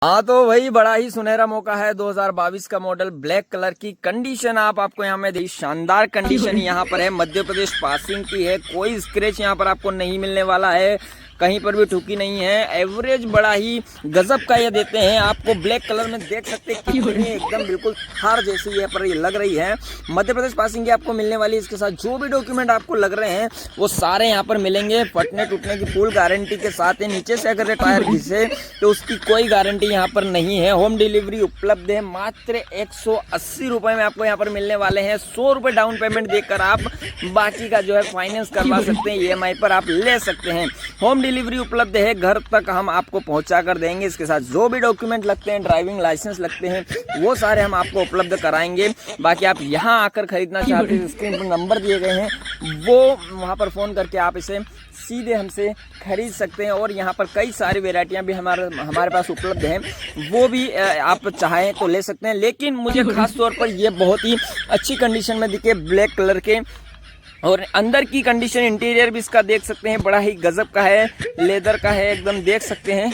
हाँ तो वही बड़ा ही सुनहरा मौका है 2022 का मॉडल ब्लैक कलर की कंडीशन आपको यहाँ में शानदार कंडीशन यहाँ पर है। मध्य प्रदेश पासिंग की है, कोई स्क्रैच यहाँ पर आपको नहीं मिलने वाला है, कहीं पर भी ठुकी नहीं है। एवरेज बड़ा ही गजब का ये देते हैं आपको। ब्लैक कलर में देख सकते हैं कितनी एकदम बिल्कुल थार जैसी यहाँ पर लग रही है। मध्य प्रदेश पासिंग की आपको मिलने वाली है। इसके साथ जो भी डॉक्यूमेंट आपको लग रहे हैं वो सारे यहाँ पर मिलेंगे। फटने टूटने की फुल गारंटी के साथ है। नीचे से अगर टायर घिसे तो उसकी कोई गारंटी यहाँ पर नहीं है। होम डिलीवरी उपलब्ध है। मात्र 180 रुपए में आपको यहाँ पर मिलने वाले हैं। 100 रुपए डाउन पेमेंट देकर आप बाकी का जो है फाइनेंस करवा सकते हैं, EMI पर आप ले सकते हैं। होम डिलीवरी उपलब्ध है, घर तक हम आपको पहुंचा कर देंगे। इसके साथ जो भी डॉक्यूमेंट लगते हैं, ड्राइविंग लाइसेंस लगते हैं, वो सारे हम आपको उपलब्ध कराएंगे। बाकी आप यहां आकर खरीदना चाहते हैं, स्क्रीन पर नंबर दिए गए हैं, वो वहां पर फोन करके आप इसे सीधे हमसे खरीद सकते हैं। और यहाँ पर कई सारी वेराइटियां भी हमारे पास उपलब्ध हैं, वो भी आप चाहें तो ले सकते हैं। लेकिन मुझे खास तौर पर ये बहुत ही अच्छी कंडीशन में दिखे ब्लैक कलर के। और अंदर की कंडीशन, इंटीरियर भी इसका देख सकते हैं, बड़ा ही गजब का है, लेदर का है, एकदम देख सकते हैं।